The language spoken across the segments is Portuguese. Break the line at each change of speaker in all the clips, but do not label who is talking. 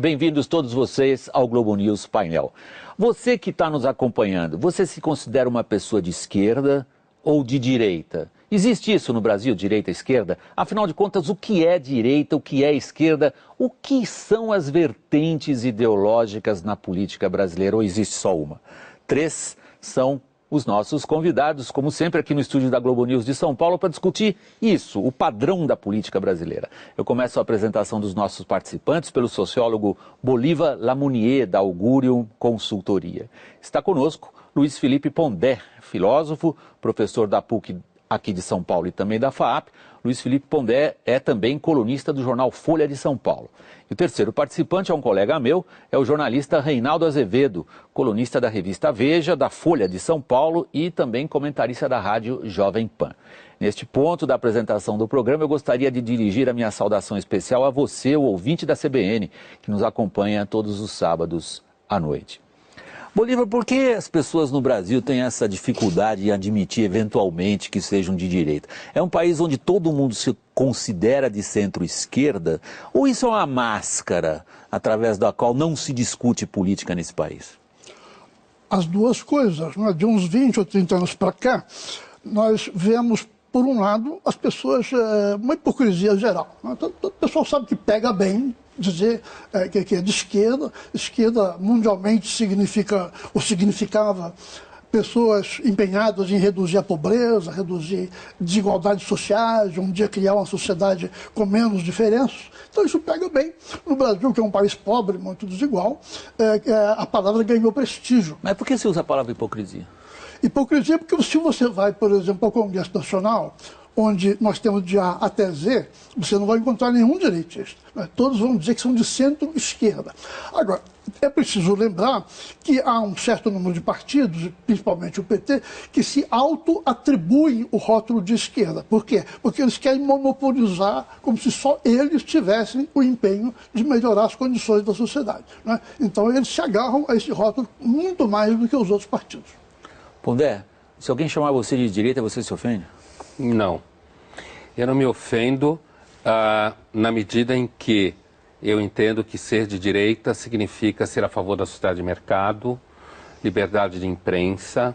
Bem-vindos todos vocês ao Globo News Painel. Você que está nos acompanhando, você se considera uma pessoa de esquerda ou de direita? Existe isso no Brasil, direita e esquerda? Afinal de contas, o que é direita, o que é esquerda? O que são as vertentes ideológicas na política brasileira? Ou existe só uma? 3 são os nossos convidados, como sempre aqui no estúdio da Globo News de São Paulo, para discutir isso, o padrão da política brasileira. Eu começo a apresentação dos nossos participantes pelo sociólogo Bolívar Lamounier, da Augurium Consultoria. Está conosco Luiz Felipe Pondé, filósofo, professor da PUC aqui de São Paulo e também da FAAP. Luiz Felipe Pondé é também colunista do jornal Folha de São Paulo. E o terceiro participante é um colega meu, é o jornalista Reinaldo Azevedo, colunista da revista Veja, da Folha de São Paulo e também comentarista da rádio Jovem Pan. Neste ponto da apresentação do programa, eu gostaria de dirigir a minha saudação especial a você, o ouvinte da CBN, que nos acompanha todos os sábados à noite. Bolívar, por que as pessoas no Brasil têm essa dificuldade em admitir eventualmente que sejam de direita? É um país onde todo mundo se considera de centro-esquerda? Ou isso é uma máscara através da qual não se discute política nesse país?
As duas coisas, né? De uns 20 ou 30 anos para cá, nós vemos, por um lado, as pessoas, uma hipocrisia geral. Né? O pessoal sabe que pega bem dizer que é de esquerda. Esquerda mundialmente significava pessoas empenhadas em reduzir a pobreza, reduzir desigualdades sociais, um dia criar uma sociedade com menos diferenças. Então isso pega bem. No Brasil, que é um país pobre, muito desigual, a palavra ganhou prestígio.
Mas por que você usa a palavra hipocrisia?
Hipocrisia porque se você vai, por exemplo, ao Congresso Nacional, onde nós temos de A até Z, você não vai encontrar nenhum direitista. Né? Todos vão dizer que são de centro-esquerda. Agora, é preciso lembrar que há um certo número de partidos, principalmente o PT, que se auto-atribuem o rótulo de esquerda. Por quê? Porque eles querem monopolizar como se só eles tivessem o empenho de melhorar as condições da sociedade. Né? Então eles se agarram a esse rótulo muito mais do que os outros partidos.
Pondé, se alguém chamar você de direita, você se ofende?
Não. Eu não me ofendo na medida em que eu entendo que ser de direita significa ser a favor da sociedade de mercado, liberdade de imprensa.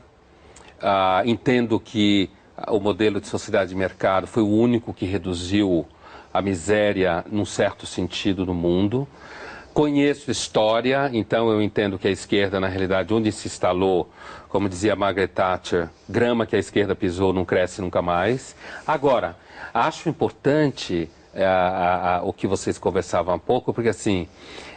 Entendo que o modelo de sociedade de mercado foi o único que reduziu a miséria, num certo sentido, no mundo. Conheço história, então eu entendo que a esquerda, na realidade, onde se instalou, como dizia Margaret Thatcher, grama que a esquerda pisou não cresce nunca mais. Agora, acho importante o que vocês conversavam há pouco, porque assim,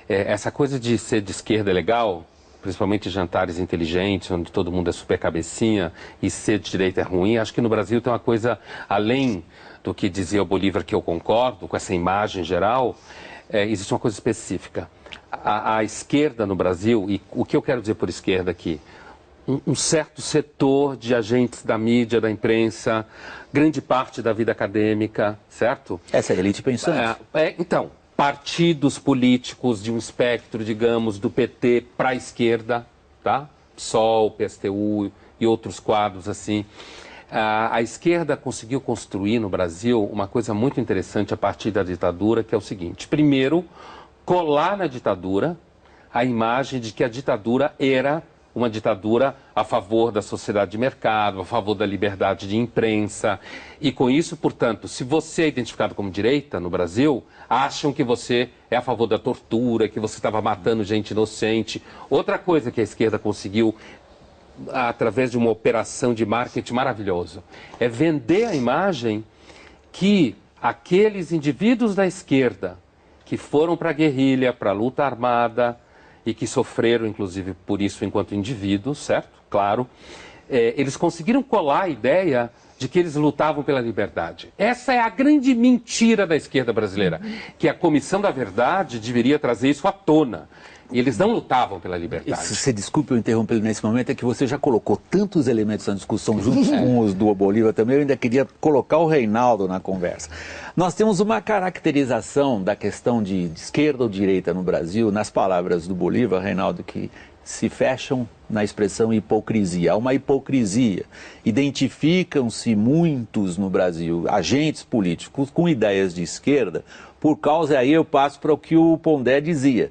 essa coisa de ser de esquerda é legal, principalmente jantares inteligentes, onde todo mundo é super cabecinha, e ser de direita é ruim. Acho que no Brasil tem uma coisa, além do que dizia o Bolívar, que eu concordo, com essa imagem geral, existe uma coisa específica. A esquerda no Brasil, e o que eu quero dizer por esquerda aqui, um certo setor de agentes da mídia, da imprensa, grande parte da vida acadêmica, certo?
Essa é a elite pensante.
Então, partidos políticos de um espectro, digamos, do PT para a esquerda, tá? PSOL, PSTU e outros quadros assim. A esquerda conseguiu construir no Brasil uma coisa muito interessante a partir da ditadura, que é o seguinte: primeiro, colar na ditadura a imagem de que a ditadura era uma ditadura a favor da sociedade de mercado, a favor da liberdade de imprensa. E com isso, portanto, se você é identificado como direita no Brasil, acham que você é a favor da tortura, que você estava matando gente inocente. Outra coisa que a esquerda conseguiu, através de uma operação de marketing maravilhoso, é vender a imagem que aqueles indivíduos da esquerda que foram para a guerrilha, para a luta armada e que sofreram, inclusive, por isso enquanto indivíduos, certo? Claro. Eles conseguiram colar a ideia de que eles lutavam pela liberdade. Essa é a grande mentira da esquerda brasileira, que a Comissão da Verdade deveria trazer isso à tona. E eles não lutavam pela liberdade.
Você desculpe eu interromper nesse momento, é que você já colocou tantos elementos na discussão junto com os do Bolívar também, eu ainda queria colocar o Reinaldo na conversa. Nós temos uma caracterização da questão de esquerda ou direita no Brasil, nas palavras do Bolívar, Reinaldo, que se fecham na expressão hipocrisia. Há uma hipocrisia. Identificam-se muitos no Brasil, agentes políticos com ideias de esquerda, por causa, aí eu passo para o que o Pondé dizia,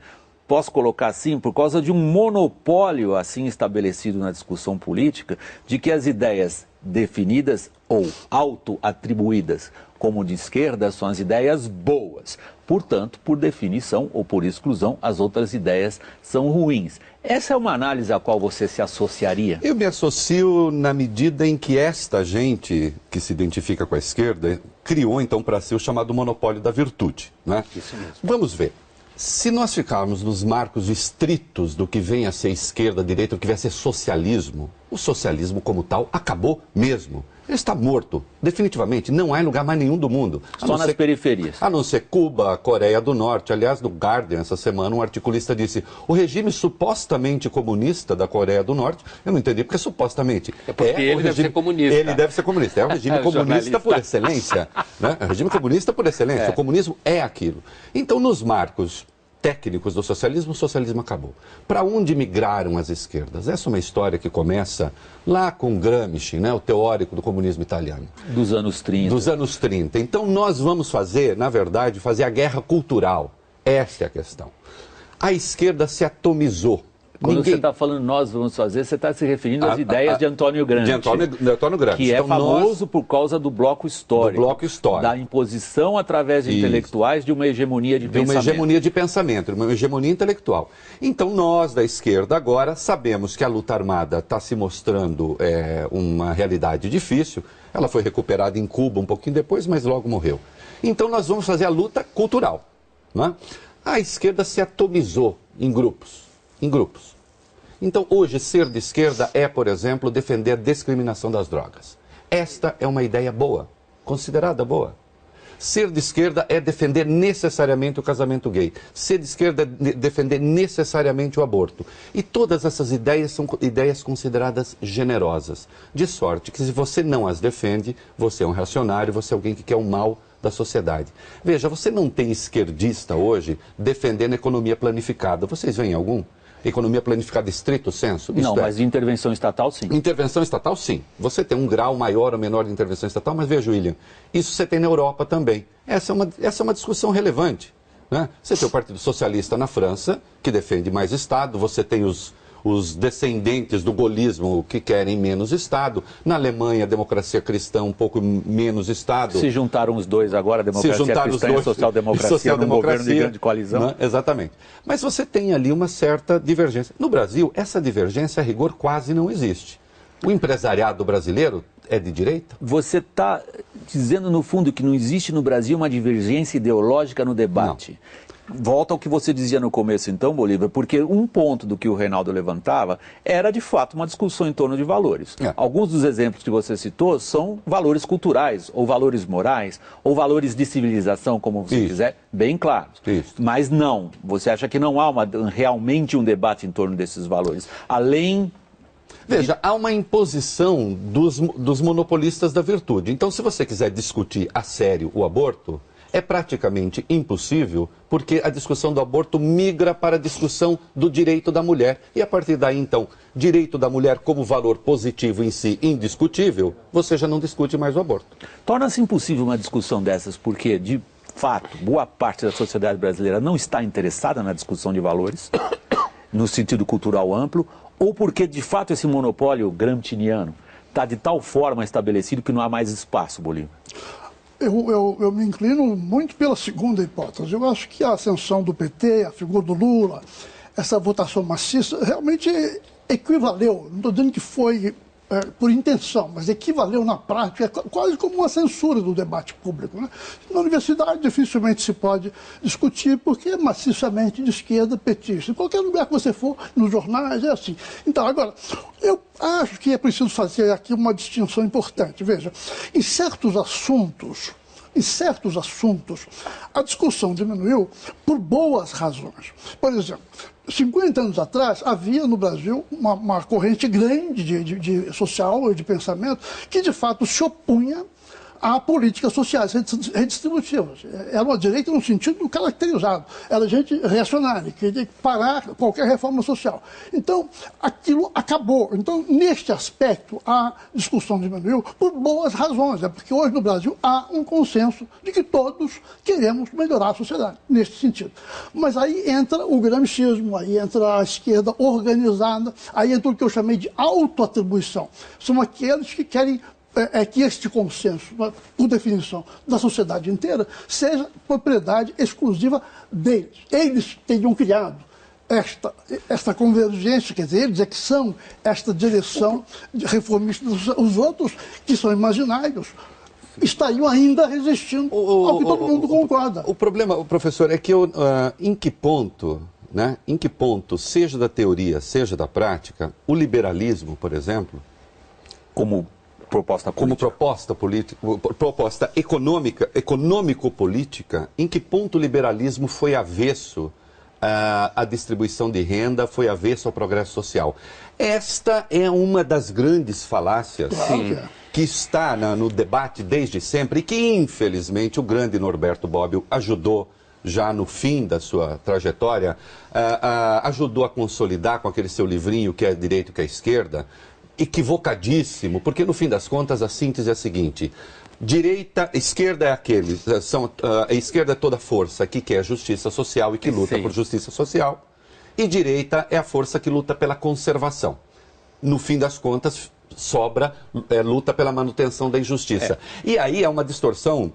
posso colocar assim, por causa de um monopólio assim estabelecido na discussão política, de que as ideias definidas ou auto-atribuídas como de esquerda são as ideias boas. Portanto, por definição ou por exclusão, as outras ideias são ruins. Essa é uma análise à qual você se associaria?
Eu me associo na medida em que esta gente que se identifica com a esquerda criou então para si o chamado monopólio da virtude, né?
Isso mesmo.
Vamos ver. Se nós ficarmos nos marcos estritos do que vem a ser esquerda, direita, do que vem a ser socialismo, o socialismo como tal acabou mesmo. Ele está morto, definitivamente. Não há em lugar mais nenhum do mundo.
Só nas periferias.
A não ser Cuba, Coreia do Norte. Aliás, no Guardian, essa semana, um articulista disse: o regime supostamente comunista da Coreia do Norte, eu não entendi, porque supostamente...
É porque ele deve ser comunista.
Ele deve ser comunista. É o regime comunista por excelência. Né? É o regime comunista por excelência. É. O comunismo é aquilo. Então, nos marcos técnicos do socialismo, o socialismo acabou. Para onde migraram as esquerdas? Essa é uma história que começa lá com Gramsci, né, o teórico do comunismo italiano.
Dos anos 30.
Dos anos 30. Então nós vamos fazer, na verdade, fazer a guerra cultural. Essa é a questão. A esquerda se atomizou.
Quando você está falando nós vamos fazer, você está se referindo às ideias de Antônio Gramsci.
De Antônio Gramsci.
Que é famoso por causa do bloco histórico.
Do bloco histórico.
Da imposição através de intelectuais de uma hegemonia de pensamento.
De uma hegemonia de pensamento, uma hegemonia intelectual. Então nós, da esquerda, agora sabemos que a luta armada está se mostrando uma realidade difícil. Ela foi recuperada em Cuba um pouquinho depois, mas logo morreu. Então nós vamos fazer a luta cultural. Não é? A esquerda se atomizou em grupos. Então, hoje, ser de esquerda é, por exemplo, defender a discriminação das drogas. Esta é uma ideia boa, considerada boa. Ser de esquerda é defender necessariamente o casamento gay. Ser de esquerda é defender necessariamente o aborto. E todas essas ideias são ideias consideradas generosas. De sorte que, se você não as defende, você é um reacionário, você é alguém que quer o mal da sociedade. Veja, você não tem esquerdista hoje defendendo a economia planificada. Vocês veem algum? Economia planificada estrito senso?
Não, mas de intervenção estatal, sim.
Intervenção estatal, sim. Você tem um grau maior ou menor de intervenção estatal, mas veja, William, isso você tem na Europa também. Essa é uma discussão relevante, né? Você tem o Partido Socialista na França, que defende mais Estado, você tem os descendentes do gaullismo que querem menos Estado. Na Alemanha, a democracia cristã um pouco menos Estado.
Se juntaram os dois agora, a democracia cristã e a social-democracia num governo de grande coalizão.
Né? Exatamente. Mas você tem ali uma certa divergência. No Brasil, essa divergência, a rigor, quase não existe. O empresariado brasileiro é de direita?
Você está dizendo, no fundo, que não existe no Brasil uma divergência ideológica no debate. Não. Volta ao que você dizia no começo, então, Bolívar, porque um ponto do que o Reinaldo levantava era, de fato, uma discussão em torno de valores. Alguns dos exemplos que você citou são valores culturais, ou valores morais, ou valores de civilização, como você quiser, bem claros. Mas não, você acha que não há realmente um debate em torno desses valores, além...
Veja, há uma imposição dos monopolistas da virtude. Então, se você quiser discutir a sério o aborto, é praticamente impossível, porque a discussão do aborto migra para a discussão do direito da mulher. E a partir daí, então, direito da mulher como valor positivo em si, indiscutível, você já não discute mais o aborto.
Torna-se impossível uma discussão dessas, porque, de fato, boa parte da sociedade brasileira não está interessada na discussão de valores, no sentido cultural amplo, ou porque, de fato, esse monopólio gramsciano está de tal forma estabelecido que não há mais espaço, Bolívar.
Eu me inclino muito pela segunda hipótese. Eu acho que a ascensão do PT, a figura do Lula, essa votação maciça, realmente equivaleu, não estou dizendo que foi por intenção, mas equivaleu na prática, quase como uma censura do debate público, né? Na universidade dificilmente se pode discutir, porque é maciçamente de esquerda petista. Em qualquer lugar que você for, nos jornais, é assim. Então, agora, eu acho que é preciso fazer aqui uma distinção importante. Veja, em certos assuntos, a discussão diminuiu por boas razões. Por exemplo, 50 anos atrás, havia no Brasil uma corrente grande de social e de pensamento que, de fato, se opunha a políticas sociais redistributivas. Era uma direita no sentido caracterizado. Era gente reacionária, que queria parar qualquer reforma social. Então, aquilo acabou. Então, neste aspecto, a discussão diminuiu por boas razões. Porque hoje no Brasil há um consenso de que todos queremos melhorar a sociedade, neste sentido. Mas aí entra o gramscismo, aí entra a esquerda organizada, aí entra o que eu chamei de autoatribuição. São aqueles que querem que este consenso, por definição, da sociedade inteira, seja propriedade exclusiva deles. Eles teriam criado esta convergência, quer dizer, eles é que são esta direção reformista. Os outros, que são imaginários, estariam ainda resistindo ao que todo mundo concorda.
O problema, professor, é que em que ponto, né, seja da teoria, seja da prática, o liberalismo, por exemplo,
como proposta política,
proposta econômico-política, em que ponto o liberalismo foi avesso à distribuição de renda, foi avesso ao progresso social? Esta é uma das grandes falácias que está no debate desde sempre e que, infelizmente, o grande Norberto Bobbio ajudou, já no fim da sua trajetória, ajudou a consolidar com aquele seu livrinho, que é Direito, que é Esquerda, equivocadíssimo, porque no fim das contas a síntese é a seguinte: esquerda é a esquerda é toda força que quer justiça social e que luta por justiça social, e direita é a força que luta pela conservação. No fim das contas, sobra luta pela manutenção da injustiça. E aí é uma distorção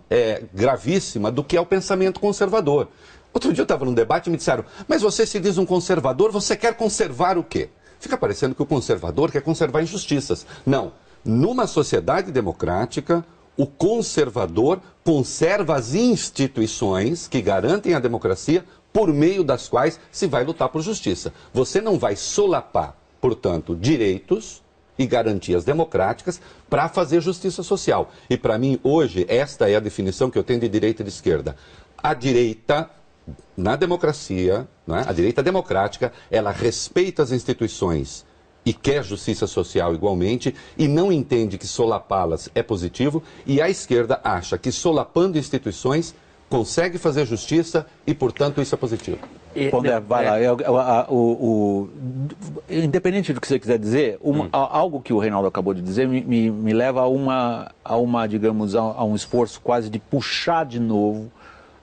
gravíssima do que é o pensamento conservador. Outro dia eu estava num debate e me disseram: mas você se diz um conservador, você quer conservar o quê? Fica parecendo que o conservador quer conservar injustiças. Não. Numa sociedade democrática, o conservador conserva as instituições que garantem a democracia por meio das quais se vai lutar por justiça. Você não vai solapar, portanto, direitos e garantias democráticas para fazer justiça social. E para mim, hoje, esta é a definição que eu tenho de direita e de esquerda. A direita, na democracia, não é? A direita democrática, ela respeita as instituições e quer justiça social igualmente e não entende que solapá-las é positivo, e a esquerda acha que solapando instituições consegue fazer justiça e, portanto, isso é positivo.
Pondé, vai lá. Independente do que você quiser dizer, algo que o Reinaldo acabou de dizer me leva a um esforço quase de puxar de novo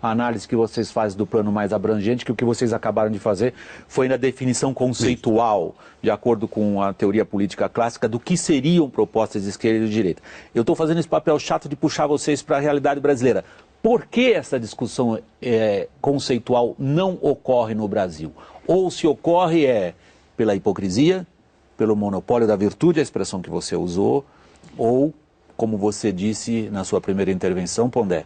a análise que vocês fazem do plano mais abrangente, que o que vocês acabaram de fazer foi na definição conceitual, de acordo com a teoria política clássica, do que seriam propostas de esquerda e de direita. Eu estou fazendo esse papel chato de puxar vocês para a realidade brasileira. Por que essa discussão conceitual não ocorre no Brasil? Ou se ocorre pela hipocrisia, pelo monopólio da virtude, a expressão que você usou, ou, como você disse na sua primeira intervenção, Pondé,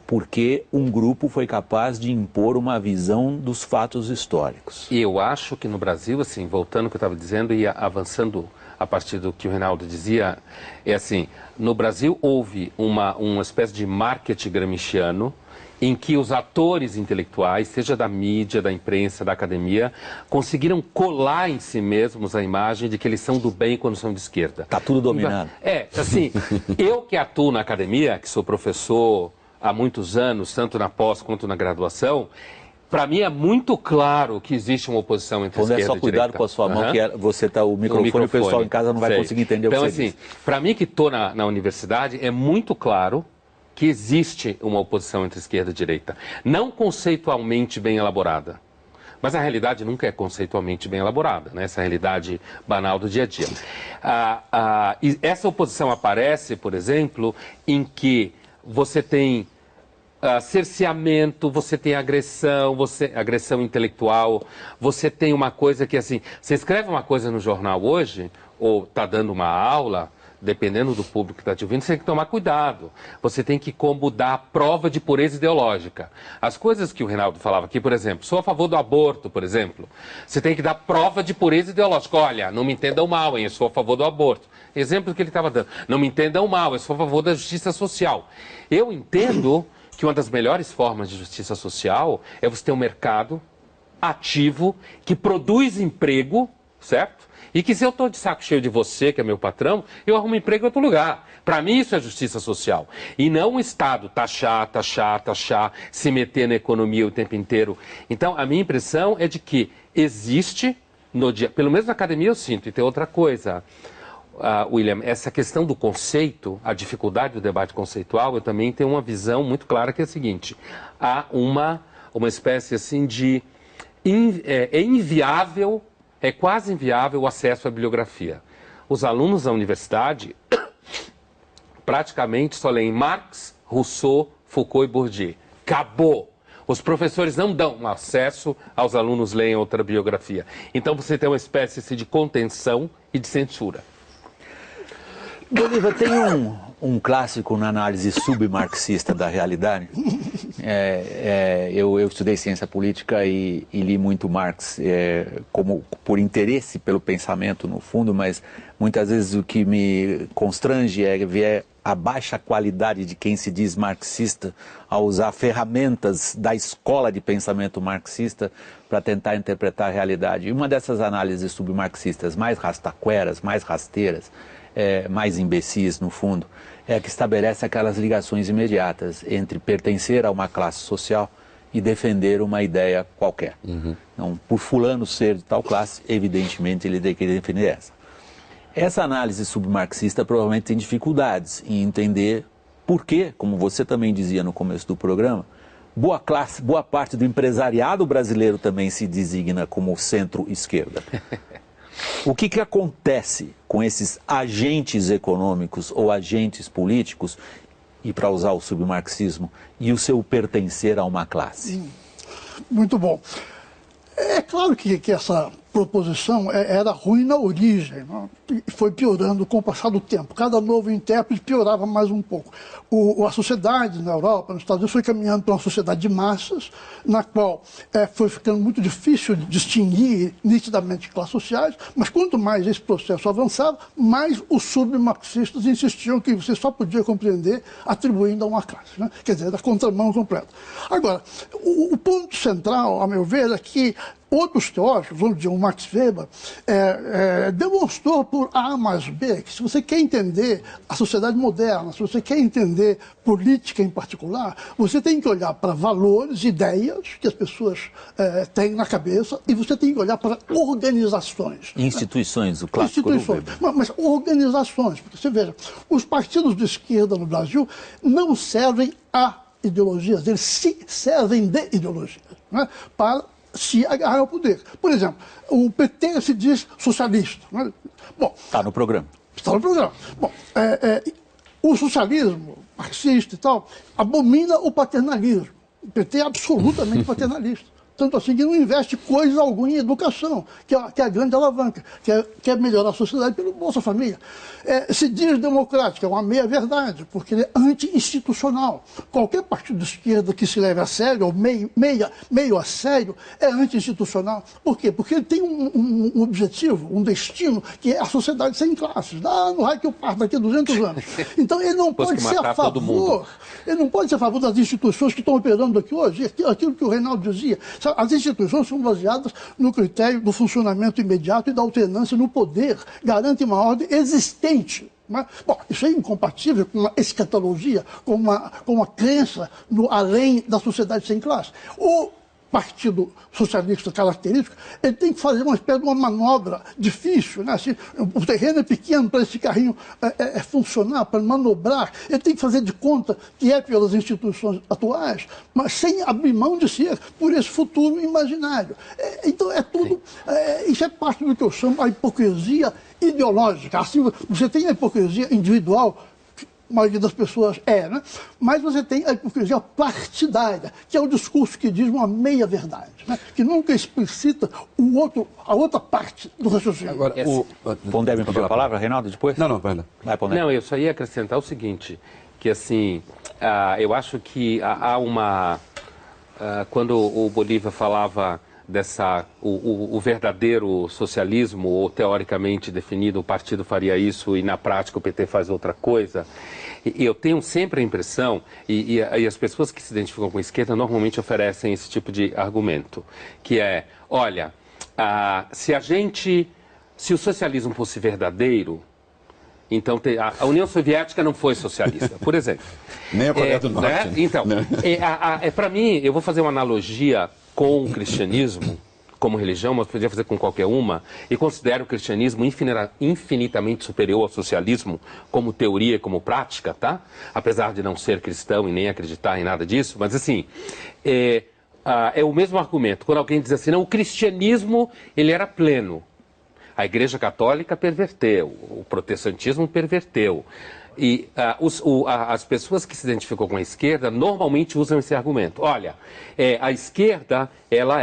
porque um grupo foi capaz de impor uma visão dos fatos históricos.
E eu acho que no Brasil, assim, voltando ao que eu estava dizendo e avançando a partir do que o Reinaldo dizia, é assim, no Brasil houve uma espécie de marketing gramsciano em que os atores intelectuais, seja da mídia, da imprensa, da academia, conseguiram colar em si mesmos a imagem de que eles são do bem quando são de esquerda.
Está tudo dominado.
Assim, eu que atuo na academia, que sou professor há muitos anos, tanto na pós quanto na graduação, para mim é muito claro que existe uma oposição entre esquerda e direita.
Só cuidado com a sua mão, que você está o microfone, o pessoal em casa não vai conseguir entender o que você diz.
Então, assim, para mim que estou na universidade, é muito claro que existe uma oposição entre esquerda e direita. Não conceitualmente bem elaborada. Mas a realidade nunca é conceitualmente bem elaborada, né? Essa realidade banal do dia a dia. E essa oposição aparece, por exemplo, em que você tem cerceamento, você tem agressão, agressão intelectual, você tem uma coisa que, assim, você escreve uma coisa no jornal hoje, ou está dando uma aula, dependendo do público que está te ouvindo, você tem que tomar cuidado. Você tem que como dar prova de pureza ideológica. As coisas que o Reinaldo falava aqui, por exemplo, sou a favor do aborto, por exemplo. Você tem que dar prova de pureza ideológica. Olha, não me entendam mal, hein? Eu sou a favor do aborto. Exemplo que ele estava dando. Não me entendam mal, eu sou a favor da justiça social. Eu entendo que uma das melhores formas de justiça social é você ter um mercado ativo que produz emprego certo? E que se eu estou de saco cheio de você, que é meu patrão, eu arrumo emprego em outro lugar. Para mim isso é justiça social. E não o Estado taxar, se meter na economia o tempo inteiro. Então, a minha impressão é de que existe, no dia, pelo menos na academia eu sinto, e tem outra coisa, William, essa questão do conceito, a dificuldade do debate conceitual, eu também tenho uma visão muito clara que é a seguinte, há uma espécie assim de... é inviável, é quase inviável o acesso à bibliografia. Os alunos da universidade praticamente só leem Marx, Rousseau, Foucault e Bourdieu. Acabou! Os professores não dão acesso aos alunos leem outra bibliografia. Então você tem uma espécie de contenção e de censura.
Bolívar, tem um clássico na análise submarxista da realidade. Eu estudei ciência política e li muito Marx como por interesse pelo pensamento no fundo, mas muitas vezes o que me constrange é ver a baixa qualidade de quem se diz marxista ao usar ferramentas da escola de pensamento marxista para tentar interpretar a realidade. E uma dessas análises submarxistas mais rastaqueras, mais rasteiras, mais imbecis no fundo, é a que estabelece aquelas ligações imediatas entre pertencer a uma classe social e defender uma ideia qualquer. Então, por fulano ser de tal classe, evidentemente ele tem que defender essa. Essa análise submarxista provavelmente tem dificuldades em entender por que, como você também dizia no começo do programa, boa parte do empresariado brasileiro também se designa como centro-esquerda. O que acontece com esses agentes econômicos ou agentes políticos, e para usar o submarxismo, e o seu pertencer a uma classe?
Muito bom. É claro que essa proposição era ruim na origem, né? E foi piorando com o passar do tempo. Cada novo intérprete piorava mais um pouco. A sociedade na Europa, nos Estados Unidos, foi caminhando para uma sociedade de massas, na qual foi ficando muito difícil de distinguir nitidamente classes sociais, mas quanto mais esse processo avançava, mais os submarxistas insistiam que você só podia compreender atribuindo a uma classe, né? Quer dizer, da contramão completa. Agora, o ponto central, a meu ver, é que outros teóricos, vamos dizer, o Max Weber, demonstrou por A mais B que se você quer entender a sociedade moderna, se você quer entender política em particular, você tem que olhar para valores, ideias que as pessoas têm na cabeça e você tem que olhar para organizações.
Instituições, o clássico do Weber.
Mas organizações, porque você veja, os partidos de esquerda no Brasil não servem a ideologias, eles se servem de ideologias, né, para se agarrar ao poder. Por exemplo, o PT se diz socialista. Né? Bom,
está no programa.
Está no programa. Bom, o socialismo marxista e tal abomina o paternalismo. O PT é absolutamente paternalista. Tanto assim que não investe coisa alguma em educação, que é a grande alavanca, que é melhorar a sociedade pelo Bolsa Família. Se diz democrático, é uma meia-verdade, porque ele é anti-institucional. Qualquer partido de esquerda que se leve a sério, ou meio a sério, é anti-institucional. Por quê? Porque ele tem um objetivo, um destino, que é a sociedade sem classes. No raio que eu parto daqui a 200 anos. Então ele não pode ser a favor. Ele não pode ser a favor das instituições que estão operando aqui hoje, aquilo que o Reinaldo dizia. As instituições são baseadas no critério do funcionamento imediato e da alternância no poder, garantem uma ordem existente. Mas, bom, isso é incompatível com uma escatologia, com uma crença no além da sociedade sem classe. O Partido Socialista característico, ele tem que fazer uma espécie de uma manobra difícil, né? Assim, o terreno é pequeno para esse carrinho funcionar, para manobrar, ele tem que fazer de conta que é pelas instituições atuais, mas sem abrir mão de ser por esse futuro imaginário. Então é tudo, isso é parte do que eu chamo a hipocrisia ideológica. Assim, você tem a hipocrisia individual, a maioria das pessoas né? Mas você tem a hipocrisia partidária, que é o discurso que diz uma meia-verdade, né? Que nunca explicita a outra parte do raciocínio.
Agora,
Pondé me pediu a palavra, Reinaldo, depois?
Não, vai lá.
Vai, Pondé.
Não, eu só ia acrescentar o seguinte, que assim, eu acho que há uma... quando o Bolívar falava o verdadeiro socialismo, ou teoricamente definido, o partido faria isso e na prática o PT faz outra coisa. E eu tenho sempre a impressão, e as pessoas que se identificam com a esquerda normalmente oferecem esse tipo de argumento, que é, olha, se a gente se o socialismo fosse verdadeiro, então a União Soviética não foi socialista, por exemplo.
Nem a Coreia do Norte.
Né? Então, para mim, eu vou fazer uma analogia com o cristianismo, como religião, mas podia fazer com qualquer uma, e considero o cristianismo infinitamente superior ao socialismo como teoria e como prática, tá? Apesar de não ser cristão e nem acreditar em nada disso, mas assim, é o mesmo argumento. Quando alguém diz assim, não, o cristianismo, ele era pleno. A Igreja Católica perverteu, o protestantismo perverteu. E as pessoas que se identificam com a esquerda normalmente usam esse argumento. Olha, a esquerda, ela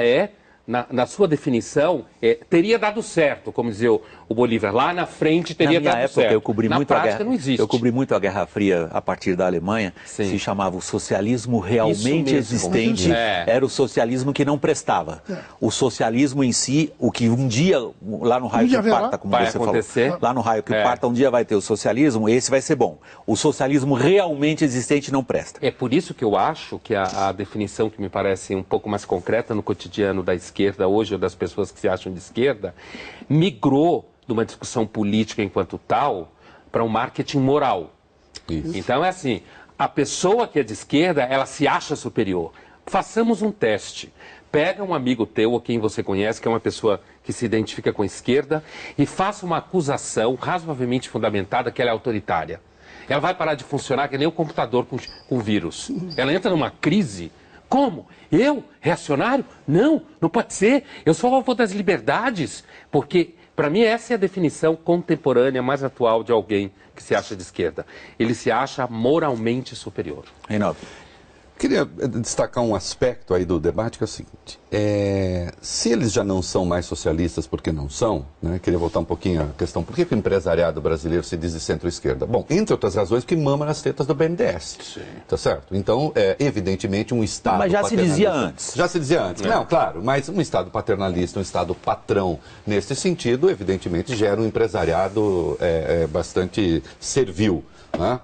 na sua definição, teria dado certo, como dizia o Bolívar, lá na frente teria dado
época,
certo.
Eu cobri
na
muito
prática
a guerra,
não existe.
Eu cobri muito a Guerra Fria a partir da Alemanha, se chamava o socialismo realmente existente, era o socialismo que não prestava. O socialismo em si, o que um dia, lá no raio que parta, como você falou, lá no raio que parta, um dia vai ter o socialismo, esse vai ser bom. O socialismo realmente existente não presta.
É por isso que eu acho que a definição que me parece um pouco mais concreta no cotidiano da esquerda hoje, ou das pessoas que se acham de esquerda, migrou de uma discussão política enquanto tal para um marketing moral. Isso. Então é assim, a pessoa que é de esquerda, ela se acha superior. Façamos um teste. Pega um amigo teu ou quem você conhece, que é uma pessoa que se identifica com a esquerda, e faça uma acusação razoavelmente fundamentada que ela é autoritária. Ela vai parar de funcionar que nem o computador com vírus. Ela entra numa crise. Como? Eu? Reacionário? Não, não pode ser. Eu sou a favor das liberdades. Porque, para mim, essa é a definição contemporânea mais atual de alguém que se acha de esquerda. Ele se acha moralmente superior.
Reinaldo.
Queria destacar um aspecto aí do debate, que é o seguinte, se eles já não são mais socialistas porque não são, né, queria voltar um pouquinho à questão, por que o empresariado brasileiro se diz de centro-esquerda? Bom, entre outras razões, que mama nas tetas do BNDES, sim, tá certo? Então, evidentemente, um Estado
Mas já se dizia antes.
Já se dizia antes, não, claro, mas um Estado paternalista, um Estado patrão, nesse sentido, evidentemente, gera um empresariado bastante servil, né?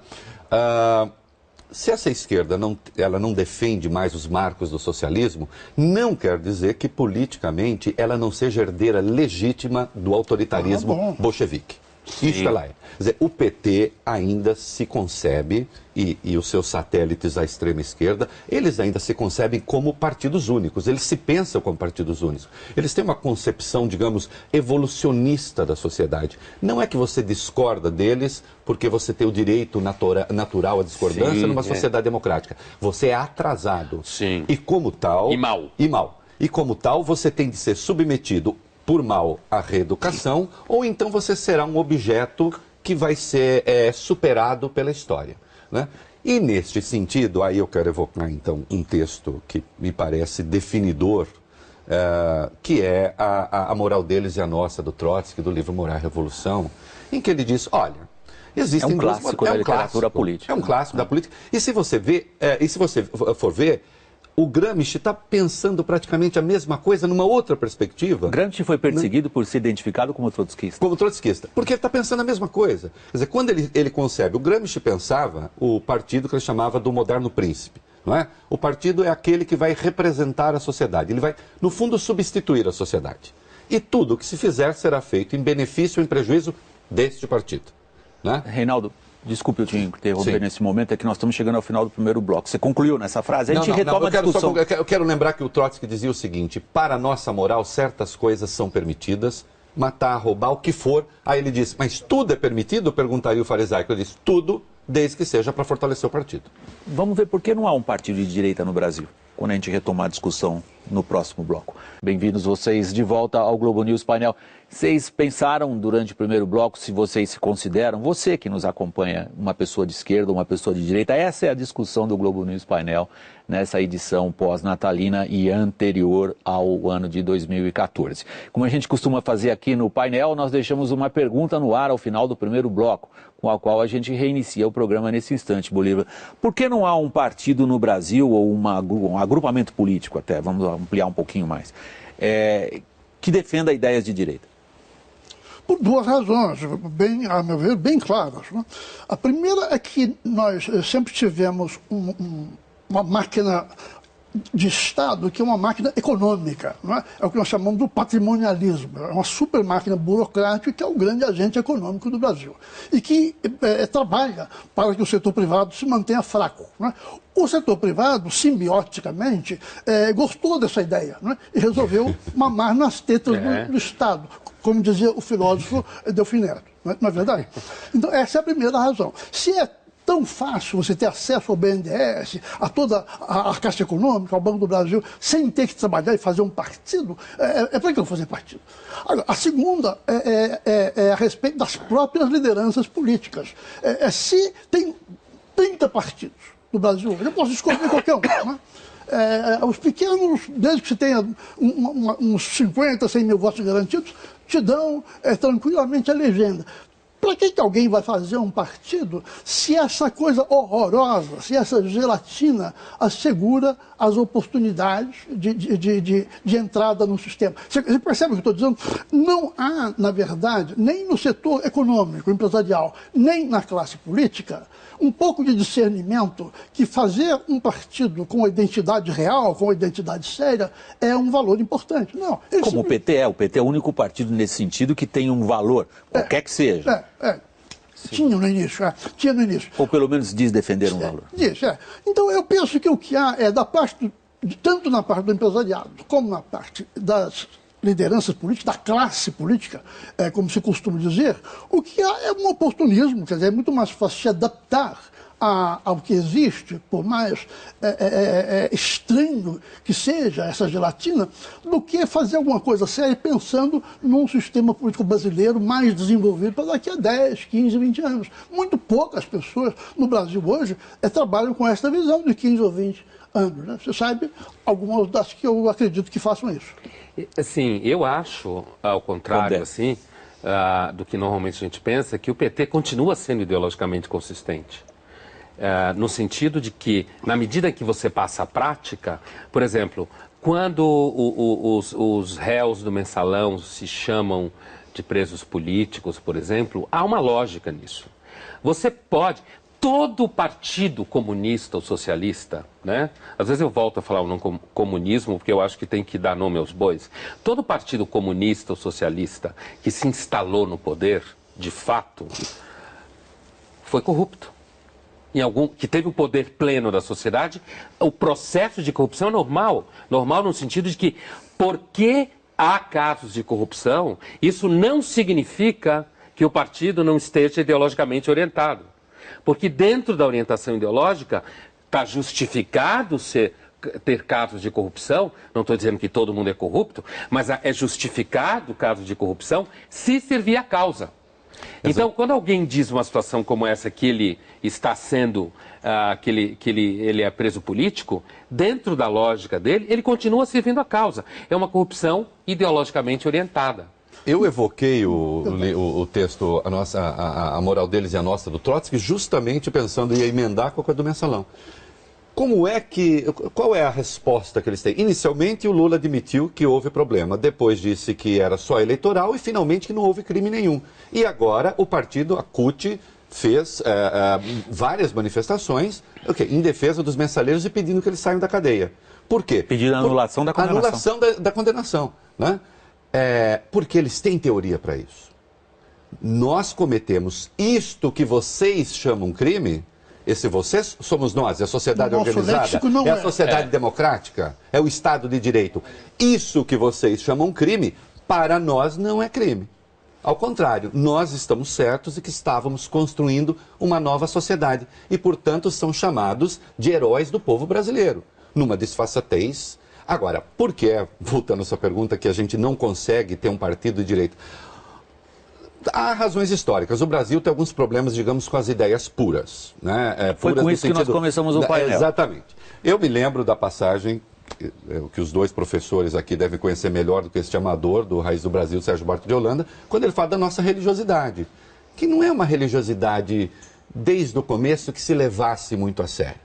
Se essa esquerda ela não defende mais os marcos do socialismo, não quer dizer que politicamente ela não seja herdeira legítima do autoritarismo bolchevique. Isso ela é. Quer dizer, o PT ainda se concebe, e os seus satélites à extrema esquerda, eles ainda se concebem como partidos únicos, eles se pensam como partidos únicos. Eles têm uma concepção, digamos, evolucionista da sociedade. Não é que você discorda deles porque você tem o direito natural à discordância numa sociedade democrática. Você é atrasado.
Sim.
E como tal...
E mal.
E como tal, você tem de ser submetido por mal à reeducação, ou então você será um objeto que vai ser superado pela história, né? E neste sentido, aí eu quero evocar então um texto que me parece definidor, que é a moral deles e a nossa, do Trotsky, do livro Moral e Revolução, em que ele diz, olha, existem
duas... clássico da literatura política.
É um clássico da política. E se você for ver, o Gramsci está pensando praticamente a mesma coisa numa outra perspectiva.
Gramsci foi perseguido por ser identificado como trotskista.
Como trotskista. Porque ele está pensando a mesma coisa. Quer dizer, quando ele concebe, o Gramsci pensava o partido que ele chamava do moderno príncipe. Não é? O partido é aquele que vai representar a sociedade. Ele vai, no fundo, substituir a sociedade. E tudo o que se fizer será feito em benefício ou em prejuízo deste partido. Né?
Reinaldo, desculpe eu te interromper nesse momento, é que nós estamos chegando ao final do primeiro bloco. Você concluiu nessa frase? A gente retoma a discussão.
Eu quero lembrar que o Trotsky dizia o seguinte, para a nossa moral, certas coisas são permitidas, matar, roubar, o que for. Aí ele disse, mas tudo é permitido? Perguntaria o farisaico. Ele disse, tudo, desde que seja para fortalecer o partido.
Vamos ver por que não há um partido de direita no Brasil, quando a gente retomar a discussão no próximo bloco. Bem-vindos vocês de volta ao Globo News Painel. Vocês pensaram durante o primeiro bloco se vocês se consideram, você que nos acompanha, uma pessoa de esquerda ou uma pessoa de direita? Essa é a discussão do Globo News Painel nessa edição pós-natalina e anterior ao ano de 2014. Como a gente costuma fazer aqui no painel, nós deixamos uma pergunta no ar ao final do primeiro bloco, com a qual a gente reinicia o programa nesse instante, Bolívar. Por que não há um partido no Brasil, ou um agrupamento político até, vamos ampliar um pouquinho mais, que defenda ideias de direita?
Por duas razões, bem, a meu ver, bem claras. Né? A primeira é que nós sempre tivemos uma máquina de Estado que é uma máquina econômica, não é? É o que nós chamamos do patrimonialismo, é uma super máquina burocrática que é o grande agente econômico do Brasil e que trabalha para que o setor privado se mantenha fraco. Não é? O setor privado, simbioticamente, gostou dessa ideia, não é? E resolveu mamar nas tetas do Estado, como dizia o filósofo Delfim Neto, não é verdade? Então essa é a primeira razão. Se é tão fácil você ter acesso ao BNDES, a toda a Caixa Econômica, ao Banco do Brasil, sem ter que trabalhar e fazer um partido, para que eu fazer partido? Agora, a segunda é a respeito das próprias lideranças políticas. Se tem 30 partidos no Brasil, eu posso escolher qualquer um, né? Os pequenos, desde que você tenha uns 50, 100 mil votos garantidos, te dão tranquilamente a legenda. Para que alguém vai fazer um partido se essa coisa horrorosa, se essa gelatina assegura as oportunidades de entrada no sistema? Você percebe o que eu estou dizendo? Não há, na verdade, nem no setor econômico, empresarial, nem na classe política, um pouco de discernimento que fazer um partido com identidade real, com identidade séria, é um valor importante. Não.
Como o PT é. O PT é o único partido nesse sentido que tem um valor, qualquer que seja.
Tinha no início, tinha no início.
Ou pelo menos diz defender um valor.
Então eu penso que o que há é da parte, tanto na parte do empresariado, como na parte das lideranças políticas, da classe política, como se costuma dizer, o que há é um oportunismo, quer dizer, é muito mais fácil se adaptar ao que existe, por mais estranho que seja essa gelatina, do que fazer alguma coisa séria pensando num sistema político brasileiro mais desenvolvido para daqui a 10, 15, 20 anos. Muito poucas pessoas no Brasil hoje trabalham com essa visão de 15 ou 20 anos. Né? Você sabe, algumas das que eu acredito que façam isso.
Assim, eu acho, ao contrário assim, do que normalmente a gente pensa, que o PT continua sendo ideologicamente consistente. No sentido de que, na medida que você passa a prática, por exemplo, quando os réus do mensalão se chamam de presos políticos, por exemplo, há uma lógica nisso. Você pode... Todo partido comunista ou socialista, né? Às vezes eu volto a falar o nome comunismo, porque eu acho que tem que dar nome aos bois. Todo partido comunista ou socialista que se instalou no poder, de fato, foi corrupto. Que teve o poder pleno da sociedade, o processo de corrupção é normal. Normal no sentido de que, porque há casos de corrupção, isso não significa que o partido não esteja ideologicamente orientado. Porque dentro da orientação ideológica está justificado ter casos de corrupção, não estou dizendo que todo mundo é corrupto, mas é justificado caso de corrupção se servir a causa. Então, quando alguém diz uma situação como essa, que ele está sendo, que ele é preso político, dentro da lógica dele, ele continua servindo a causa. É uma corrupção ideologicamente orientada.
Eu evoquei o texto, a moral deles e a nossa do Trotsky, justamente pensando em emendar com a coisa do mensalão. Qual é a resposta que eles têm? Inicialmente, o Lula admitiu que houve problema. Depois disse que era só eleitoral e, finalmente, que não houve crime nenhum. E agora, o partido, a CUT, fez várias manifestações em defesa dos mensaleiros e pedindo que eles saiam da cadeia. Por quê?
Pedindo a anulação da condenação.
Anulação da condenação, né? Porque eles têm teoria para isso. Nós cometemos isto que vocês chamam crime. Esse vocês somos nós, é a sociedade organizada, é a sociedade democrática, é o Estado de Direito. Isso que vocês chamam crime, para nós não é crime. Ao contrário, nós estamos certos de que estávamos construindo uma nova sociedade e, portanto, são chamados de heróis do povo brasileiro, numa disfarçatez. Agora, por que, voltando à sua pergunta, que a gente não consegue ter um partido de direito? Há razões históricas. O Brasil tem alguns problemas, digamos, com as ideias puras. Né?
Foi com isso que nós começamos o painel.
Exatamente. Eu me lembro da passagem, que os dois professores aqui devem conhecer melhor do que este amador do Raiz do Brasil, Sérgio Barto de Holanda, quando ele fala da nossa religiosidade. Que não é uma religiosidade, desde o começo, que se levasse muito a sério.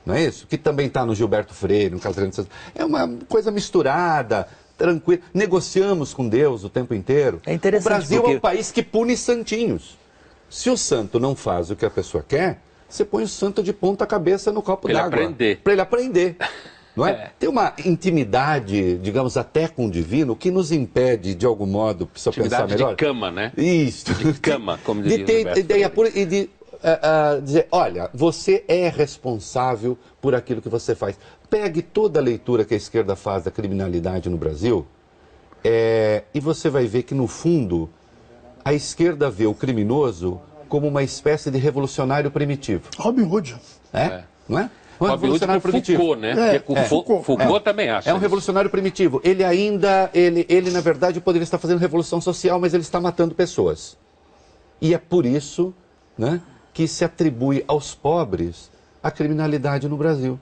Não é isso? Que também está no Gilberto Freire, no Caltrano. É uma coisa misturada, tranquila. Negociamos com Deus o tempo inteiro.
É interessante.
O Brasil é um país que pune santinhos. Se o santo não faz o que a pessoa quer, você põe o santo de ponta cabeça no copo d'água.
Para ele aprender.
Para ele aprender. não é? Tem uma intimidade, digamos, até com o divino, que nos impede, de algum modo, precisa pensar melhor.
De cama, né?
Isso.
De cama, como dizia
de ter ideia pura e de dizer, olha, você é responsável por aquilo que você faz. Pegue toda a leitura que a esquerda faz da criminalidade no Brasil e você vai ver que, no fundo, a esquerda vê o criminoso como uma espécie de revolucionário primitivo.
Robin Hood.
Não é?
Um revolucionário primitivo. Foucault, né? Foucault também acha.
É um revolucionário primitivo. Ele ainda, ele na verdade poderia estar fazendo revolução social, mas ele está matando pessoas. E é por isso, né, que se atribui aos pobres a criminalidade no Brasil.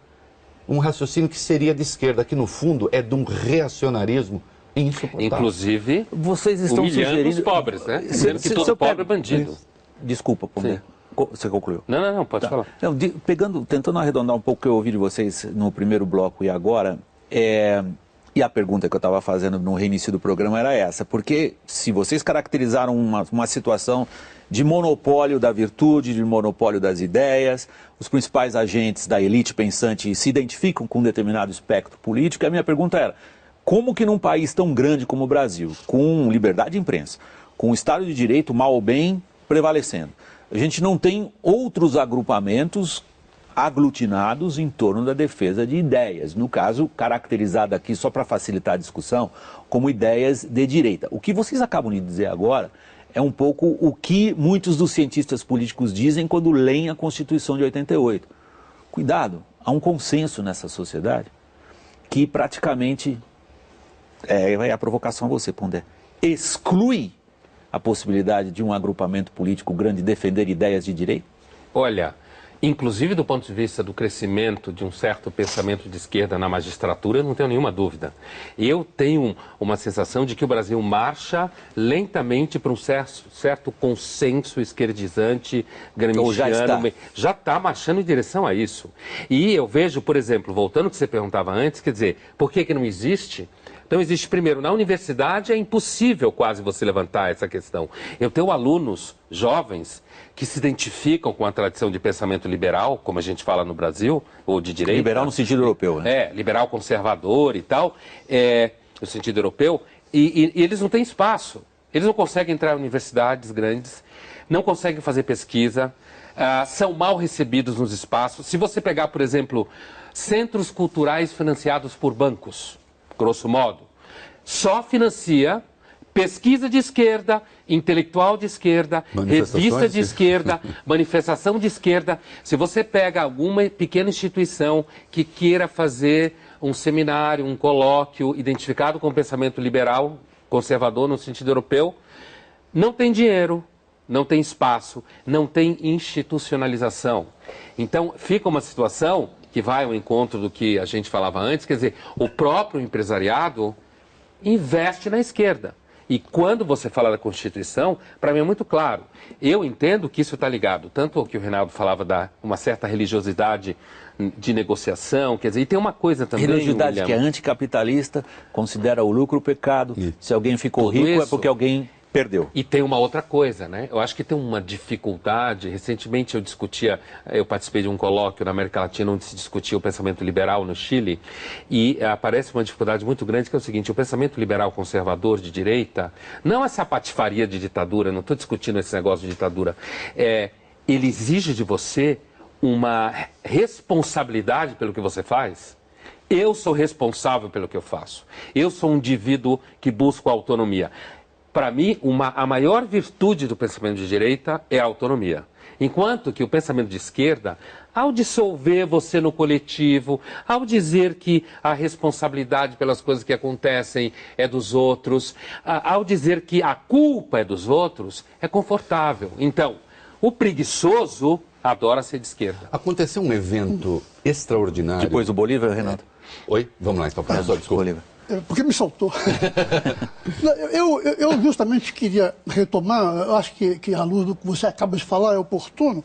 Um raciocínio que seria de esquerda, que no fundo é de um reacionarismo insuportável.
Inclusive,
vocês estão
humilhando
sugerindo
os pobres, né? Dizendo que todo pobre é bandido.
Desculpa, Pondé. Você concluiu?
Não, pode falar.
Não, tentando arredondar um pouco o que eu ouvi de vocês no primeiro bloco e agora, e a pergunta que eu estava fazendo no reinício do programa era essa, porque se vocês caracterizaram uma situação de monopólio da virtude, de monopólio das ideias, os principais agentes da elite pensante se identificam com um determinado espectro político, a minha pergunta era, como que num país tão grande como o Brasil, com liberdade de imprensa, com o Estado de Direito, mal ou bem, prevalecendo, a gente não tem outros agrupamentos aglutinados em torno da defesa de ideias, no caso, caracterizada aqui, só para facilitar a discussão, como ideias de direita. O que vocês acabam de dizer agora é um pouco o que muitos dos cientistas políticos dizem quando leem a Constituição de 88. Cuidado, há um consenso nessa sociedade que praticamente, é a provocação a você, Pondé, exclui a possibilidade de um agrupamento político grande defender ideias de direita?
Olha, inclusive do ponto de vista do crescimento de um certo pensamento de esquerda na magistratura, eu não tenho nenhuma dúvida. Eu tenho uma sensação de que o Brasil marcha lentamente para um certo consenso esquerdizante, gramsciano. Já está marchando em direção a isso. E eu vejo, por exemplo, voltando ao que você perguntava antes, quer dizer, por que não existe? Então existe, primeiro, na universidade é impossível quase você levantar essa questão. Eu tenho alunos jovens que se identificam com a tradição de pensamento liberal, como a gente fala no Brasil, ou de direita.
Liberal no sentido europeu, né?
Liberal conservador e tal, no sentido europeu, e eles não têm espaço. Eles não conseguem entrar em universidades grandes, não conseguem fazer pesquisa, são mal recebidos nos espaços. Se você pegar, por exemplo, centros culturais financiados por bancos, grosso modo, só financia pesquisa de esquerda, intelectual de esquerda, revista de esquerda, manifestação de esquerda. Se você pega alguma pequena instituição que queira fazer um seminário, um colóquio identificado com o pensamento liberal, conservador no sentido europeu, não tem dinheiro, não tem espaço, não tem institucionalização. Então, fica uma situação que vai ao encontro do que a gente falava antes, quer dizer, o próprio empresariado investe na esquerda. E quando você fala da Constituição, para mim é muito claro. Eu entendo que isso está ligado, tanto ao que o Reinaldo falava da uma certa religiosidade de negociação, quer dizer, e tem uma coisa também...
Religiosidade que é anticapitalista, considera o lucro pecado, se alguém ficou rico é porque alguém perdeu.
E tem uma outra coisa, né? Eu acho que tem uma dificuldade. Recentemente eu participei de um colóquio na América Latina onde se discutia o pensamento liberal no Chile e aparece uma dificuldade muito grande que é o seguinte, o pensamento liberal conservador de direita, não essa patifaria de ditadura, não estou discutindo esse negócio de ditadura, ele exige de você uma responsabilidade pelo que você faz. Eu sou responsável pelo que eu faço. Eu sou um indivíduo que busca autonomia. Para mim, a maior virtude do pensamento de direita é a autonomia. Enquanto que o pensamento de esquerda, ao dissolver você no coletivo, ao dizer que a responsabilidade pelas coisas que acontecem é dos outros, ao dizer que a culpa é dos outros, é confortável. Então, o preguiçoso adora ser de esquerda.
Aconteceu um evento extraordinário.
Depois do Bolívar, Renato?
Oi? Vamos lá, então, professor, desculpa.
Bolívar.
Porque me saltou. eu justamente queria retomar, eu acho que à luz do que você acaba de falar é oportuno,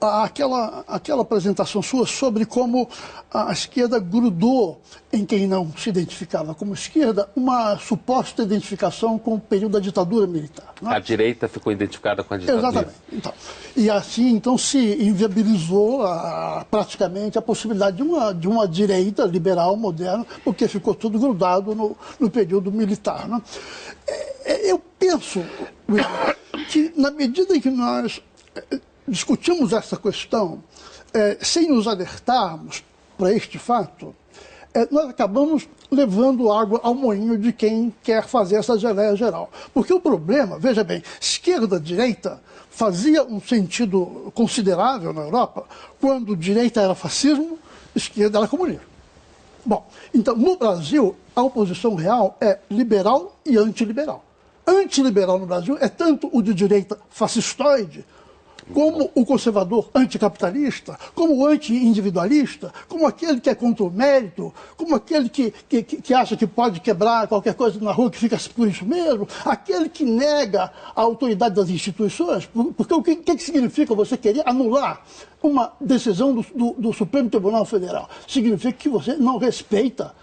aquela apresentação sua sobre como a esquerda grudou em quem não se identificava como esquerda uma suposta identificação com o período da ditadura militar. Não é?
A direita ficou identificada com a ditadura.
Exatamente. Então, e assim, então, se inviabilizou praticamente a possibilidade de uma direita liberal moderna, porque ficou tudo grudado no período militar. Né? Eu penso, William, que na medida em que nós discutimos essa questão sem nos alertarmos para este fato, nós acabamos levando água ao moinho de quem quer fazer essa geleia geral. Porque o problema, veja bem, esquerda-direita fazia um sentido considerável na Europa quando direita era fascismo, esquerda era comunismo. Bom, então no Brasil a oposição real é liberal e antiliberal. Antiliberal no Brasil é tanto o de direita fascistoide, como o conservador anticapitalista, como o anti-individualista, como aquele que é contra o mérito, como aquele que acha que pode quebrar qualquer coisa na rua que fica por isso mesmo, aquele que nega a autoridade das instituições, porque o que significa você querer anular uma decisão do Supremo Tribunal Federal? Significa que você não respeita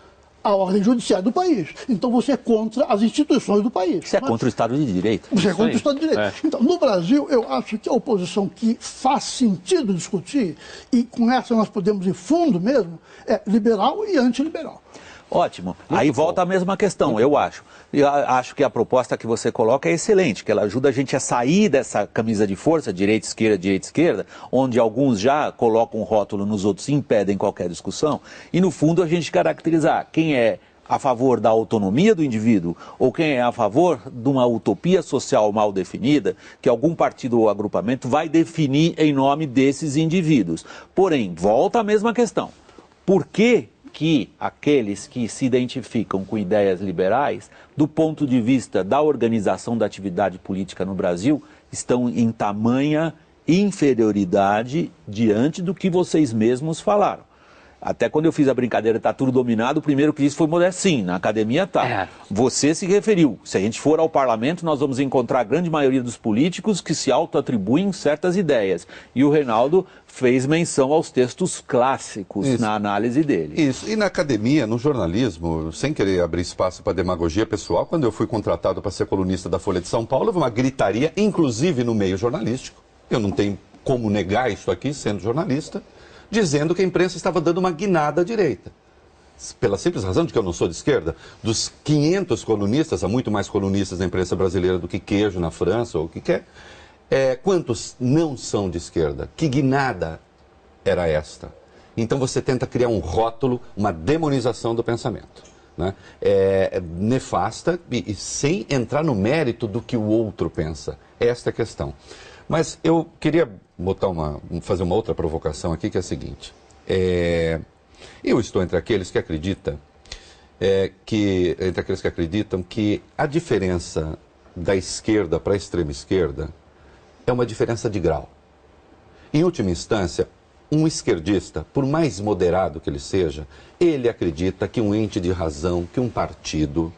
a ordem judiciária do país. Então você é contra as instituições do país.
Você é contra o Estado de Direito.
Você é contra o Estado de Direito. Então, no Brasil, eu acho que a oposição que faz sentido discutir, e com essa nós podemos ir fundo mesmo, é liberal e antiliberal.
Ótimo. Aí volta a mesma questão, eu acho. Eu acho que a proposta que você coloca é excelente, que ela ajuda a gente a sair dessa camisa de força, direita-esquerda, onde alguns já colocam um rótulo nos outros e impedem qualquer discussão, e no fundo a gente caracterizar quem é a favor da autonomia do indivíduo ou quem é a favor de uma utopia social mal definida, que algum partido ou agrupamento vai definir em nome desses indivíduos. Porém, volta a mesma questão. Por que aqueles que se identificam com ideias liberais, do ponto de vista da organização da atividade política no Brasil, estão em tamanha inferioridade diante do que vocês mesmos falaram? Até quando eu fiz a brincadeira, está tudo dominado, o primeiro que disse foi Modesto. Sim, na academia está. Você se referiu. Se a gente for ao parlamento, nós vamos encontrar a grande maioria dos políticos que se auto-atribuem certas ideias. E o Reinaldo fez menção aos textos clássicos na análise dele.
Isso. E na academia, no jornalismo, sem querer abrir espaço para demagogia pessoal, quando eu fui contratado para ser colunista da Folha de São Paulo, houve uma gritaria, inclusive no meio jornalístico. Eu não tenho como negar isso aqui, sendo jornalista, dizendo que a imprensa estava dando uma guinada à direita. Pela simples razão de que eu não sou de esquerda, dos 500 colunistas, há muito mais colunistas na imprensa brasileira do que queijo na França ou o que quer, quantos não são de esquerda? Que guinada era esta? Então você tenta criar um rótulo, uma demonização do pensamento, né? Nefasta e sem entrar no mérito do que o outro pensa. Esta é a questão. Mas eu queria fazer uma outra provocação aqui, que é a seguinte. Eu estou entre aqueles que acreditam que a diferença da esquerda para a extrema esquerda é uma diferença de grau. Em última instância, um esquerdista, por mais moderado que ele seja, ele acredita que um ente de razão, que um partido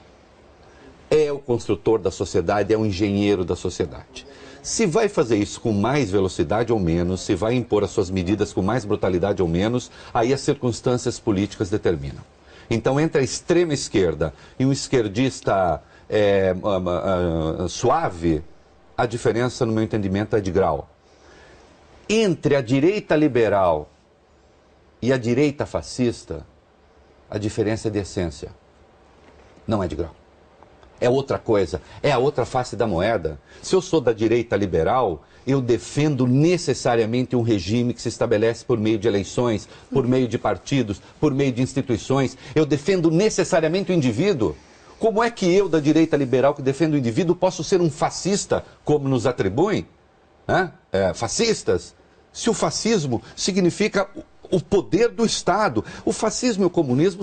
é o construtor da sociedade, é o engenheiro da sociedade. Se vai fazer isso com mais velocidade ou menos, se vai impor as suas medidas com mais brutalidade ou menos, aí as circunstâncias políticas determinam. Então, entre a extrema esquerda e um esquerdista suave, a diferença, no meu entendimento, é de grau. Entre a direita liberal e a direita fascista, a diferença é de essência, não é de grau. É outra coisa, é a outra face da moeda. Se eu sou da direita liberal, eu defendo necessariamente um regime que se estabelece por meio de eleições, por meio de partidos, por meio de instituições. Eu defendo necessariamente o indivíduo. Como é que eu, da direita liberal, que defendo o indivíduo, posso ser um fascista, como nos atribuem? Fascistas? Se o fascismo significa o poder do Estado. O fascismo e o comunismo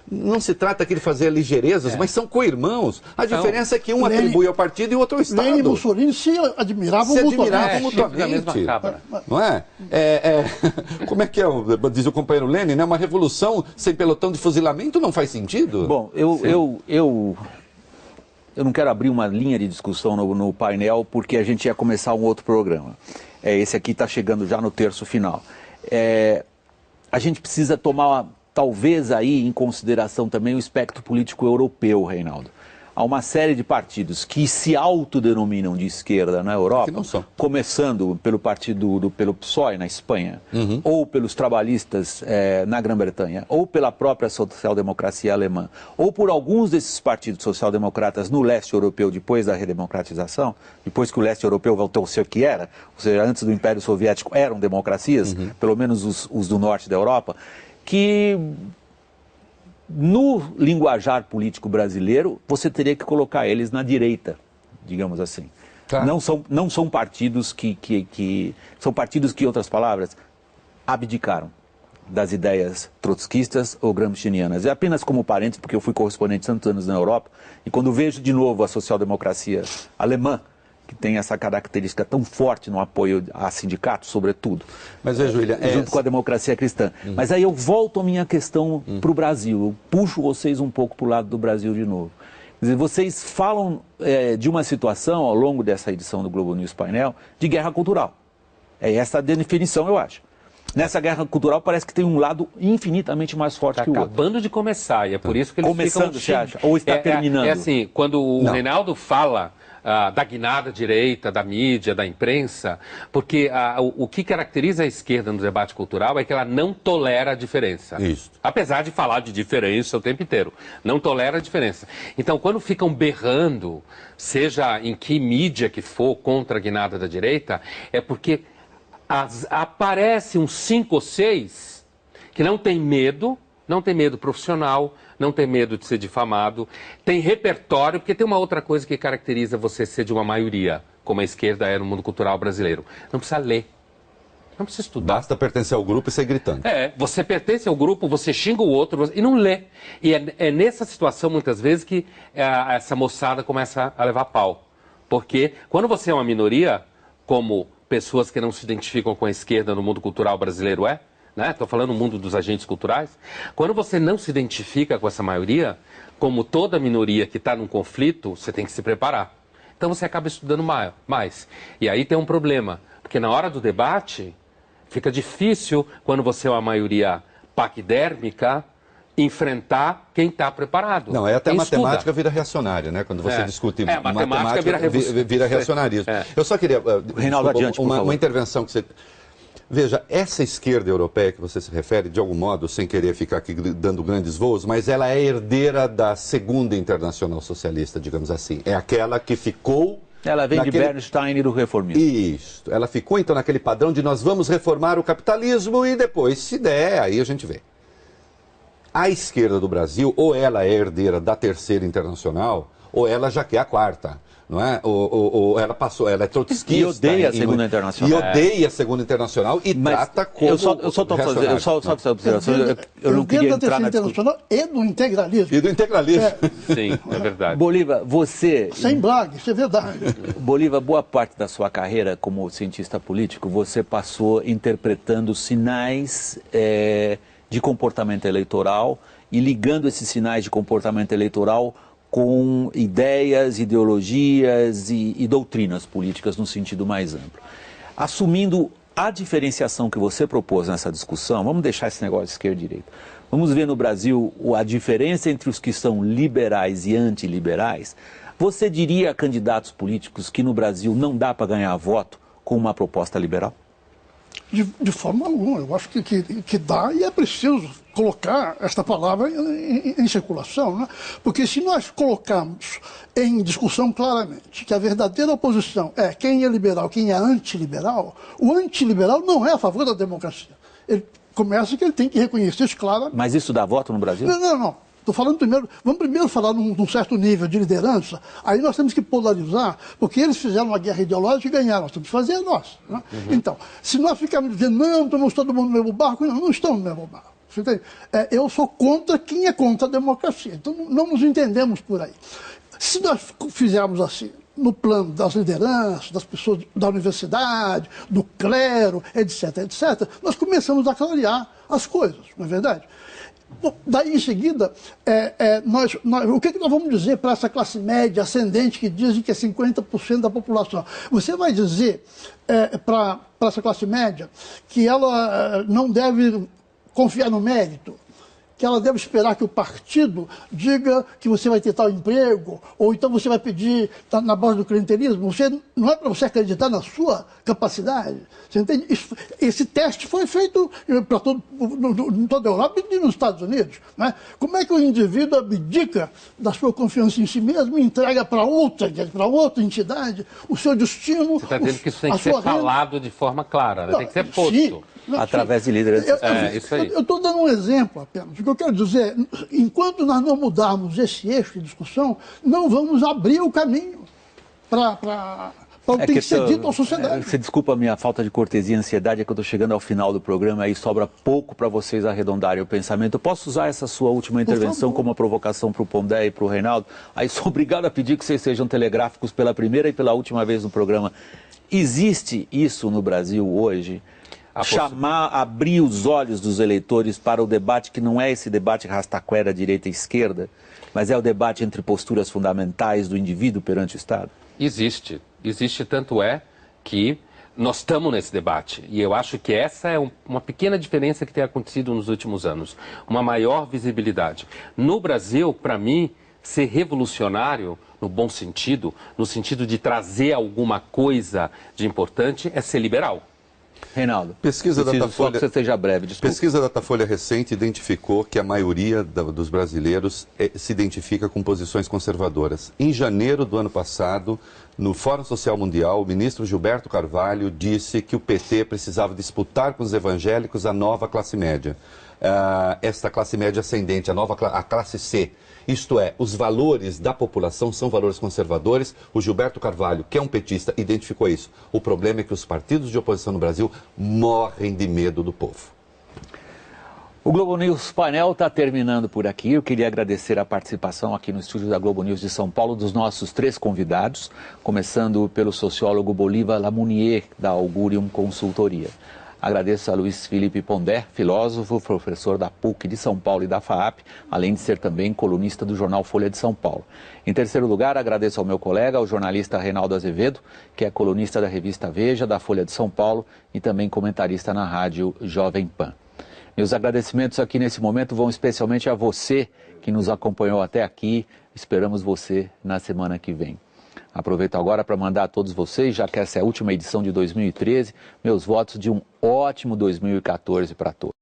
não se trata aqui de fazer ligeirezas, mas são co-irmãos. A diferença é que um atribui ao partido e o outro ao Estado.
Lenin e Mussolini se admiravam
mutuamente. Não é? Como é que diz o companheiro Lenin, né? Uma revolução sem pelotão de fuzilamento não faz sentido?
Bom, eu eu não quero abrir uma linha de discussão no painel, porque a gente ia começar um outro programa. Esse aqui está chegando já no terço final. A gente precisa tomar, talvez, aí em consideração também o espectro político europeu, Reinaldo. Há uma série de partidos que se autodenominam de esquerda na Europa, começando pelo pelo PSOE na Espanha, ou pelos trabalhistas na Grã-Bretanha, ou pela própria social-democracia alemã, ou por alguns desses partidos social-democratas no leste europeu depois da redemocratização, depois que o leste europeu voltou a ser o que era, ou seja, antes do Império Soviético eram democracias, pelo menos os do norte da Europa, que no linguajar político brasileiro, você teria que colocar eles na direita, digamos assim. Tá. Não são partidos são partidos que, em outras palavras, abdicaram das ideias trotskistas ou gramscianas. É apenas como parênteses, porque eu fui correspondente tantos anos na Europa, e quando vejo de novo a social-democracia alemã, que tem essa característica tão forte no apoio a sindicatos, sobretudo,
mas veja, William,
junto com a democracia cristã. Mas aí eu volto à minha questão para o Brasil, eu puxo vocês um pouco para o lado do Brasil de novo. Quer dizer, vocês falam de uma situação, ao longo dessa edição do Globo News Painel, de guerra cultural. É essa a definição, eu acho. Nessa guerra cultural parece que tem um lado infinitamente mais forte que o outro.
Está acabando de começar, e é por isso que eles
começando, você acha? Ou está terminando?
É assim, quando o Reinaldo fala da guinada direita, da mídia, da imprensa, porque o que caracteriza a esquerda no debate cultural é que ela não tolera a diferença.
Isso.
Apesar de falar de diferença o tempo inteiro. Não tolera a diferença. Então, quando ficam berrando, seja em que mídia que for contra a guinada da direita, é porque aparece uns 5 ou 6 que não tem medo profissional, não tem medo de ser difamado, tem repertório, porque tem uma outra coisa que caracteriza você ser de uma maioria, como a esquerda é no mundo cultural brasileiro. Não precisa ler, não precisa estudar.
Basta pertencer ao grupo e sair gritando.
Você pertence ao grupo, você xinga o outro e não lê. E é nessa situação, muitas vezes, que essa moçada começa a levar pau. Porque quando você é uma minoria, como pessoas que não se identificam com a esquerda no mundo cultural brasileiro Estou falando no mundo dos agentes culturais. Quando você não se identifica com essa maioria, como toda minoria que está num conflito, você tem que se preparar. Então você acaba estudando mais. E aí tem um problema, porque na hora do debate, fica difícil, quando você é uma maioria paquidérmica, enfrentar quem está preparado.
Não, até a matemática vira reacionária, né? Quando você discute
matemática
vira reacionarismo. Eu só queria...
Reinaldo, adiante, por favor.
Uma intervenção que você... Veja, essa esquerda europeia que você se refere, de algum modo, sem querer ficar aqui dando grandes voos, mas ela é herdeira da segunda internacional socialista, digamos assim. É aquela que ficou...
Ela vem de Bernstein e do reformismo.
Isso. Ela ficou, então, naquele padrão de nós vamos reformar o capitalismo e depois, se der, aí a gente vê. A esquerda do Brasil, ou ela é herdeira da terceira internacional, ou ela já quer a quarta. Não é? Ou ela é trotskista.
E odeia a segunda internacional.
E odeia a segunda internacional e trata como...
Eu só estou fazendo essa observação. Eu não queria entrar na
internacional e do integralismo.
E do integralismo.
Sim, é verdade.
Bolívar, você...
Sem blague, isso é verdade.
Bolívar, boa parte da sua carreira como cientista político, você passou interpretando sinais de comportamento eleitoral e ligando esses sinais de comportamento eleitoral com ideias, ideologias e doutrinas políticas no sentido mais amplo. Assumindo a diferenciação que você propôs nessa discussão, vamos deixar esse negócio de esquerda e direita. Vamos ver no Brasil a diferença entre os que são liberais e antiliberais. Você diria a candidatos políticos que no Brasil não dá para ganhar voto com uma proposta liberal?
De forma alguma. Eu acho que dá e é preciso colocar esta palavra em circulação, né? Porque se nós colocarmos em discussão claramente que a verdadeira oposição é quem é liberal, quem é antiliberal, o antiliberal não é a favor da democracia. Ele começa que ele tem que reconhecer isso claramente.
Mas isso dá voto no Brasil?
Não. Estou falando primeiro, vamos primeiro falar num certo nível de liderança, aí nós temos que polarizar, porque eles fizeram uma guerra ideológica e ganharam, nós temos que fazer a nossa. Né? Então, se nós ficarmos dizendo, não, estamos todo mundo no mesmo barco, não estamos no mesmo barco. Você entende? Eu sou contra quem é contra a democracia, então não nos entendemos por aí. Se nós fizermos assim, no plano das lideranças, das pessoas da universidade, do clero, etc., nós começamos a clarear as coisas, não é verdade? Bom, daí em seguida, o que nós vamos dizer para essa classe média ascendente que dizem que é 50% da população? Você vai dizer para essa classe média que ela não deve confiar no mérito, que ela deve esperar que o partido diga que você vai ter tal emprego, ou então você vai pedir na base do clientelismo. Não é para você acreditar na sua capacidade. Você entende? Esse teste foi feito para em toda a Europa e nos Estados Unidos. Né? Como é que o indivíduo abdica da sua confiança em si mesmo e entrega para outra entidade o seu destino?
Você está dizendo que isso tem que ser falado de forma clara, né? Tem que ser posto.
Sim.
Através de líderes.
Isso aí.
Eu estou dando um exemplo apenas. O que eu quero dizer, enquanto nós não mudarmos esse eixo de discussão, não vamos abrir o caminho para o que tem que ser dito à sociedade.
Você desculpa a minha falta de cortesia e ansiedade, é que eu estou chegando ao final do programa, aí sobra pouco para vocês arredondarem o pensamento. Eu posso usar essa sua última intervenção como uma provocação para o Pondé e para o Reinaldo? Aí sou obrigado a pedir que vocês sejam telegráficos pela primeira e pela última vez no programa. Existe isso no Brasil hoje? Abrir os olhos dos eleitores para o debate que não é esse debate rastaquera direita e esquerda, mas é o debate entre posturas fundamentais do indivíduo perante o Estado?
Existe. Existe, tanto é que nós estamos nesse debate. E eu acho que essa é uma pequena diferença que tem acontecido nos últimos anos. Uma maior visibilidade. No Brasil, para mim, ser revolucionário, no bom sentido, no sentido de trazer alguma coisa de importante, é ser liberal.
Reinaldo,
pesquisa Datafolha,
que você seja breve, desculpa.
Pesquisa Datafolha recente identificou que a maioria dos brasileiros se identifica com posições conservadoras. Em janeiro do ano passado, no Fórum Social Mundial, o ministro Gilberto Carvalho disse que o PT precisava disputar com os evangélicos a nova classe média. Esta classe média ascendente, a classe C. Isto é, os valores da população são valores conservadores. O Gilberto Carvalho, que é um petista, identificou isso. O problema é que os partidos de oposição no Brasil morrem de medo do povo.
O Globo News Painel está terminando por aqui. Eu queria agradecer a participação aqui no estúdio da Globo News de São Paulo dos nossos 3 convidados, começando pelo sociólogo Bolívar Lamounier, da Augurium Consultoria. Agradeço a Luiz Felipe Pondé, filósofo, professor da PUC de São Paulo e da FAAP, além de ser também colunista do jornal Folha de São Paulo. Em terceiro lugar, agradeço ao meu colega, o jornalista Reinaldo Azevedo, que é colunista da revista Veja, da Folha de São Paulo e também comentarista na rádio Jovem Pan. Meus agradecimentos aqui nesse momento vão especialmente a você que nos acompanhou até aqui. Esperamos você na semana que vem. Aproveito agora para mandar a todos vocês, já que essa é a última edição de 2013, meus votos de um ótimo 2014 para todos.